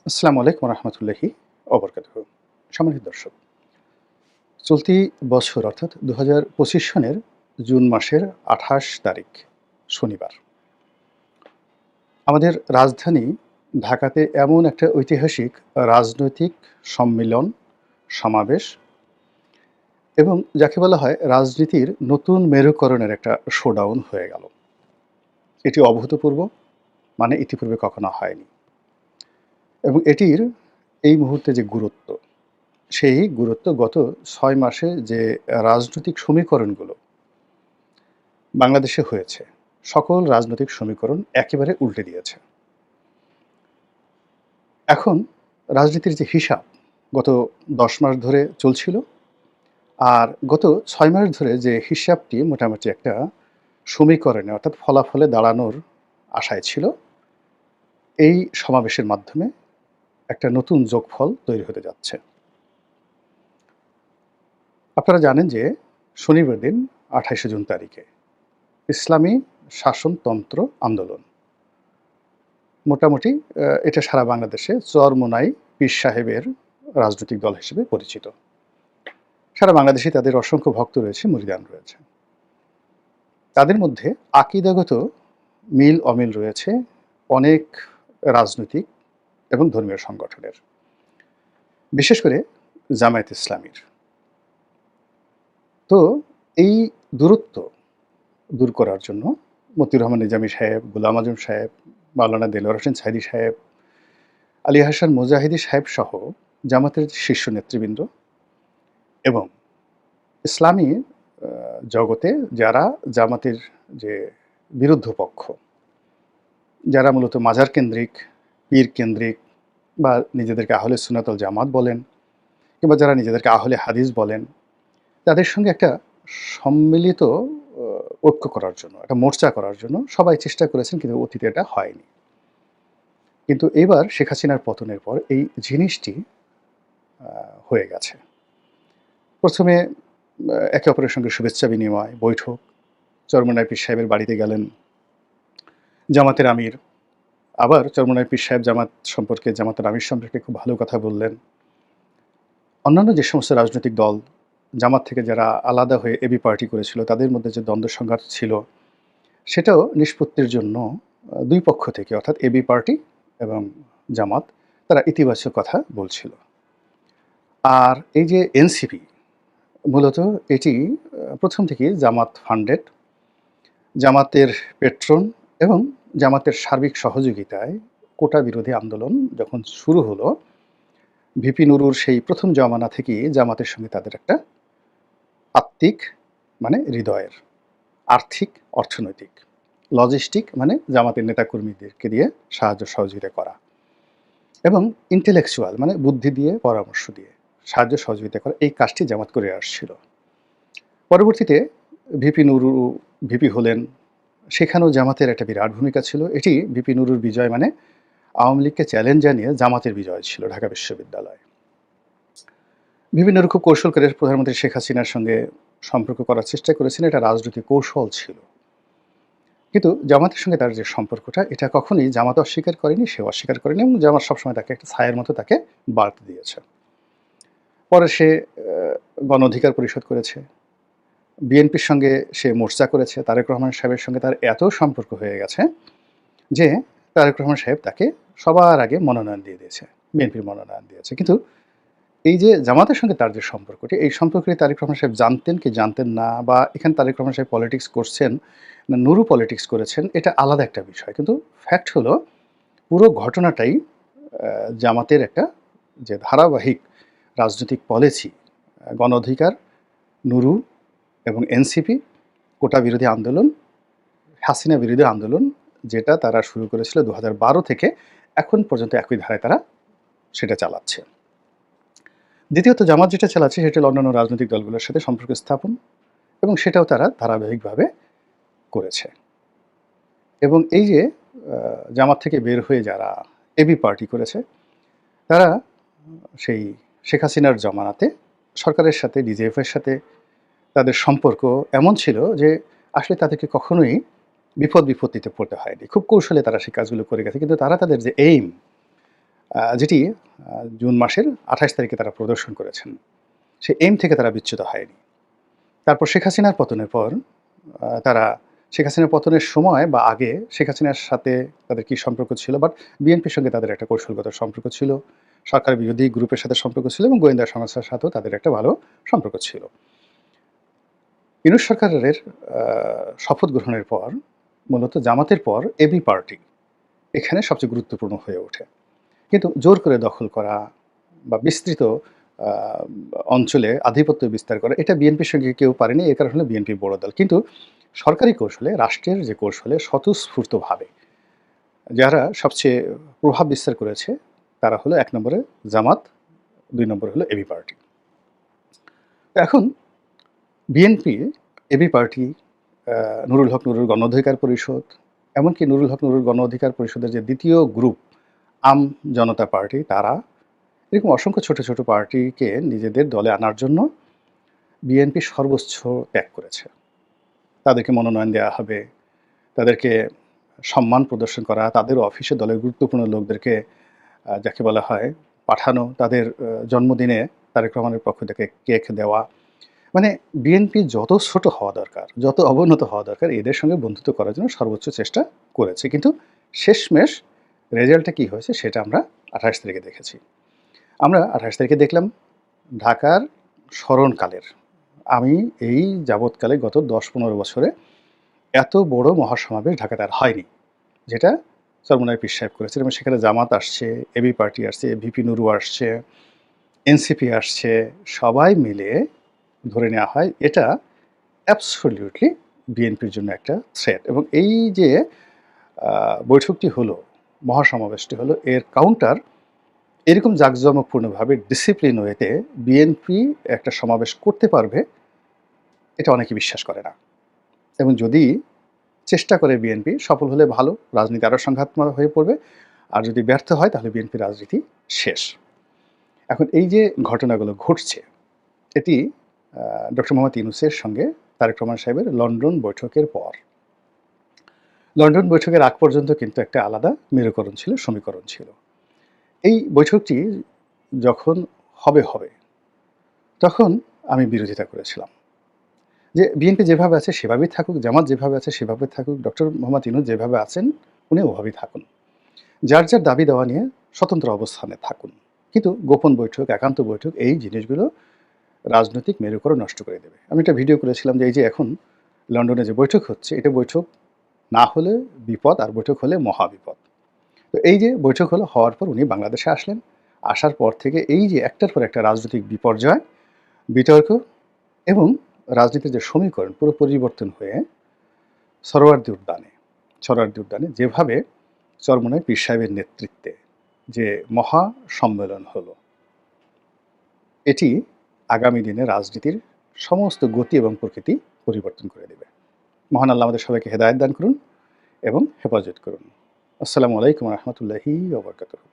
আসসালামু আলাইকুম রহমতুল্লাহি অবরকাতুহু। সম্মানিত দর্শক, চলতি বছর অর্থাৎ ২০২৫ সনের জুন মাসের ২৮ তারিখ শনিবার আমাদের রাজধানী ঢাকাতে এমন একটা ঐতিহাসিক রাজনৈতিক সম্মিলন, সমাবেশ এবং যাকে বলা হয় রাজনীতির নতুন মেরুকরণের একটা শোডাউন হয়ে গেল। এটি অভূতপূর্ব, মানে ইতিপূর্বে কখনো হয়নি। এবং এটির এই মুহূর্তে যে গুরুত্ব, সেই গুরুত্ব গত ৬ মাসে যে রাজনৈতিক সমীকরণগুলো বাংলাদেশে হয়েছে, সকল রাজনৈতিক সমীকরণ একেবারে উল্টে দিয়েছে। এখন রাজনীতির যে হিসাব গত ১০ মাস ধরে চলছিল, আর গত ৬ মাস ধরে যে হিসাবটি মোটামুটি একটা সমীকরণে অর্থাৎ ফলাফলে দাঁড়ানোর আশায় ছিল, এই সমাবেশের মাধ্যমে একটা নতুন যোগফল তৈরি হতে যাচ্ছে। আপনারা জানেন যে শনিবার দিন ২৮শে জুন তারিখে ইসলামী শাসনতন্ত্র আন্দোলন, মোটামুটি এটা সারা বাংলাদেশে চরমোনাই পীর সাহেবের রাজনৈতিক দল হিসেবে পরিচিত। সারা বাংলাদেশে তাদের অসংখ্য ভক্ত রয়েছে, মুরিদান রয়েছে। তাদের মধ্যে আকীদাগত মিল অমিল রয়েছে অনেক রাজনৈতিক এবং ধর্মীয় সংগঠনের, বিশেষ করে জামায়াত ইসলামীর। তো এই দূরত্ব দূর করার জন্য মতিউর রহমান নিজামী সাহেব, গোলাম আজম সাহেব, মাওলানা দেলোয়ার হোসেন সাঈদী সাহেব, আলী হাসান মুজাহিদী সাহেব সহ জামাতের শীর্ষ নেতৃবৃন্দ এবং ইসলামী জগতে যারা জামাতের যে বিরুদ্ধ পক্ষ, যারা মূলত মাজার কেন্দ্রিক, পীর কেন্দ্রিক বা নিজেদেরকে আহলে সুন্নাত ওয়াল জামাত বলেন, কিংবা যারা নিজেদেরকে আহলে হাদিস বলেন, তাদের সঙ্গে একটা সম্মিলিত ঐক্য করার জন্য, একটা মোর্চা করার জন্য সবাই চেষ্টা করেছেন, কিন্তু অতীতে এটা হয়নি। কিন্তু এবার শেখ হাসিনার পতনের পর এই জিনিসটি হয়ে গেছে। প্রথমে একে অপরের সঙ্গে শুভেচ্ছা বিনিময়, বৈঠক, চরমোনাই পীর সাহেবের বাড়িতে গেলেন জামাতের আমির। আবার চরমোনাই পীর সাহেব জামাত সম্পর্কে, জামাতের আমির সম্পর্কে খুব ভালো কথা বললেন। অন্যান্য যে সমস্ত রাজনৈতিক দল জামাত থেকে যারা আলাদা হয়ে এবি পার্টি করেছিল, তাদের মধ্যে যে দ্বন্দ্ব সংঘাত ছিল, সেটাও নিষ্পত্তির জন্য দুই পক্ষ থেকে অর্থাৎ এবি পার্টি এবং জামাত তারা ইতিবাচক কথা বলছিল। আর এই যে এনসিপি, মূলত এটি প্রথম থেকেই জামাত ফান্ডেড, জামাতের পেট্রন এবং জামাতের সার্বিক সহযোগিতায় কোটা বিরোধী আন্দোলন যখন শুরু হলো, ভিপি নুরুর সেই প্রথম জমানা থেকেই জামাতের সঙ্গে তাদের একটা আত্মিক, মানে হৃদয়ের, আর্থিক, অর্থনৈতিক, লজিস্টিক মানে জামাতের নেতাকর্মীদেরকে দিয়ে সাহায্য সহযোগিতা করা, এবং ইন্টেলেকচুয়াল মানে বুদ্ধি দিয়ে, পরামর্শ দিয়ে সাহায্য সহযোগিতা করা, এই কাজটি জামাত করে আসছিল। পরবর্তীতে ভিপি নুরু ভিপি হলেন, সেখানেও জামাতের একটা বিরাট ভূমিকা ছিল। এটি ভিপি নুরুর বিজয় মানে আওয়ামী লীগকে চ্যালেঞ্জ জানিয়ে জামাতের বিজয় ছিল ঢাকা বিশ্ববিদ্যালয়ে। ভিপি নুরু খুব কৌশল করে প্রধানমন্ত্রী শেখ হাসিনার সঙ্গে সম্পর্ক করার চেষ্টা করেছেন, এটা রাজনৈতিক কৌশল ছিল। কিন্তু জামাতের সঙ্গে তার যে সম্পর্কটা, এটা কখনোই জামাত অস্বীকার করেনি, সেও অস্বীকার করেনি, এবং জামাত সবসময় তাকে একটা ছায়ের মতো তাকে বার্তা দিয়েছে। পরে সে গণ অধিকার পরিষদ করেছে, বিএনপির সঙ্গে সে মোর্চা করেছে, তারেক রহমান সাহেবের সঙ্গে তার এত সম্পর্ক হয়ে গেছে যে তারেক রহমান সাহেব তাকে সবার আগে মনোনয়ন দিয়ে দিয়েছে, বিএনপির মনোনয়ন দিয়েছে। কিন্তু এই যে জামাতের সঙ্গে তার যে সম্পর্কটি, এই সম্পর্কটি তারেক রহমান সাহেব জানতেন কি জানতেন না, বা এখানে তারেক রহমান সাহেব পলিটিক্স করছেন না নুরু পলিটিক্স করেছেন, এটা আলাদা একটা বিষয়। কিন্তু ফ্যাক্ট হলো পুরো ঘটনাটাই জামাতের একটা যে ধারাবাহিক রাজনৈতিক পলিসি, গণ অধিকার, নুরু এবং এনসিপি, কোটা বিরোধী আন্দোলন, হাসিনা বিরোধী আন্দোলন, যেটা তারা শুরু করেছিল ২০১২ থেকে এখন পর্যন্ত একই ধারায় তারা সেটা চালাচ্ছে। দ্বিতীয়ত জামাত যেটা চালাচ্ছে সেটা হলো অন্যান্য রাজনৈতিক দলগুলোর সাথে সম্পর্ক স্থাপন, এবং সেটাও তারা ধারাবাহিকভাবে করেছে। এবং এই যে জামাত থেকে বের হয়ে যারা এবি পার্টি করেছে, তারা সেই শেখ হাসিনার জমানাতে সরকারের সাথে, ডিজিএফের সাথে তাদের সম্পর্ক এমন ছিল যে আসলে তাদেরকে কখনোই বিপত্তিতে পড়তে হয়নি। খুব কৌশলে তারা সেই কাজগুলো করে গেছে। কিন্তু তারা তাদের যে এইম, যেটি জুন মাসের ২৮ তারিখে তারা প্রদর্শন করেছেন। সেই এইম থেকে তারা বিচ্যুত হয়নি। তারপর শেখ হাসিনার পতনের পর তারা শেখ হাসিনার পতনের সময় বা আগে শেখ হাসিনার সাথে তাদের কি সম্পর্ক ছিল, বাট বিএনপির সঙ্গে তাদের একটা কৌশলগত সম্পর্ক ছিল। সরকার বিরোধী গ্রুপের সাথে সম্পর্ক ছিল এবং গোয়েন্দা সংস্থার সাথেও তাদের একটা ভালো সম্পর্ক ছিল। ইউনূস সরকারের শপথ গ্রহণের পর মূলত জামাতের পর এবি পার্টি এখানে সবচেয়ে গুরুত্বপূর্ণ হয়ে ওঠে। কিন্তু জোর করে দখল করা বা বিস্তৃত আ অঞ্চলে আধিপত্য বিস্তার করা এটা বিএনপির সঙ্গে কেউ পারেনি। এর কারণ হলো বিএনপি বড় দল। কিন্তু সরকারি কৌশলে, রাষ্ট্রের যে কৌশলে স্বতঃস্ফূর্তভাবে যারা সবচেয়ে প্রভাব বিস্তার করেছে তারা হলো ১ নম্বরে জামাত, ২ নম্বরে হলো এবি পার্টি। এখন বিএনপি, এবি পার্টি, আ নুরুল হক নুরুর গণ অধিকার পরিষদ, এমনকি নুরুল হক নুরুর গণ অধিকার পরিষদের যে ২য় গ্রুপ আম জনতা পার্টি, তারা এরকম অসংখ্য ছোট, ছোট পার্টিকে নিজেদের দলে আনার জন্য বিএনপি সর্বোচ্চ ত্যাগ করেছে। তাদেরকে মনোনয়ন দেয়া হবে, তাদেরকে সম্মান প্রদর্শন করা, তাদের অফিসে দলের গুরুত্বপূর্ণ লোকদেরকে যাকে বলা হয় পাঠানো, তাদের জন্মদিনে তারেক রহমানের পক্ষ থেকে কেক দেওয়া। মানে বিএনপি যত ছোট হওয়া দরকার, যত অবনত হওয়া দরকার এদের সঙ্গে বন্ধুত্ব করার জন্য সর্বোচ্চ চেষ্টা করেছে। কিন্তু শেষমেশ রেজাল্টটা কী হয়েছে সেটা আমরা ২৮ তারিখে দেখেছি। আমরা ২৮ তারিখে দেখলাম ঢাকার স্মরণকালের, আমি এই যাবৎকালে গত ১০-১৫ বছরে এত বড় মহাসমাবেশ ঢাকাতে আর হয়নি। যেটা চরমোনাই পীর সাহেব করেছেন এবং সেখানে জামাত আসছে, এবি পার্টি আসছে, ভিপি নুরু আসছে, এনসিপি আসছে, সবাই মিলে ধরে নেওয়া হয় এটা অ্যাবসলিউটলি বিএনপির জন্য একটা থ্রেট। এবং এই যে বৈঠকটি হলো, মহাসমাবেশটি হলো, এর কাউন্টার এরকম জাঁকজমকপূর্ণভাবে ডিসিপ্লিন ওয়েতে বিএনপি একটা সমাবেশ করতে পারবে এটা অনেকে বিশ্বাস করে না। এবং যদি চেষ্টা করে বিএনপি, সফল হলে ভালো, রাজনীতি আরও সংঘাতময় হয়ে পড়বে। আর যদি ব্যর্থ হয় তাহলে বিএনপির রাজনীতি শেষ। এখন এই যে ঘটনাগুলো ঘটছে এটি ডক্টর মোহাম্মদ ইউনূসের সঙ্গে তারেক রহমান সাহেবের লন্ডন বৈঠকের পর। লন্ডন বৈঠকের আগ পর্যন্ত কিন্তু একটা আলাদা মেরুকরণ ছিল, সমীকরণ ছিল। এই বৈঠকটি যখন হবে তখন আমি বিরোধিতা করেছিলাম যে বিএনপি যেভাবে আছে সেভাবেই থাকুক, জামাত যেভাবে আছে সেভাবে থাকুক, ডক্টর মোহাম্মদ ইউনূস যেভাবে আছেন উনি ওভাবেই থাকুন। যার যার দাবি দেওয়া নিয়ে স্বতন্ত্র অবস্থানে থাকুন। কিন্তু গোপন বৈঠক, একান্ত বৈঠক এই জিনিসগুলো রাজনৈতিক মেরুকরণ নষ্ট করে দেবে। আমি একটা ভিডিও করেছিলাম যে এই যে এখন লন্ডনে যে বৈঠক হচ্ছে এটা বৈঠক না হলে বিপদ, আর বৈঠক হলে মহাবিপদ। তো এই যে বৈঠক হওয়ার পর উনি বাংলাদেশে আসলেন। আসার পর থেকে এই যে একটার পর একটা রাজনৈতিক বিপর্যয়, বিতর্ক এবং রাজনীতির যে সমীকরণ পুরো পরিবর্তন হয়ে সরোয়ার্দী উদ্যানে যেভাবে চরমোনাই পীর সাহেবের নেতৃত্বে যে মহা সম্মেলন হলো, এটি আগামী দিনে রাজনীতির সমস্ত গতি এবং প্রকৃতি পরিবর্তন করে দেবে। মহান আল্লাহ আমাদের সবাইকে হেদায়েত দান করুন এবং হেফাজত করুন। আসসালামু আলাইকুম ওয়া রাহমাতুল্লাহি ওয়া বারাকাতুহু।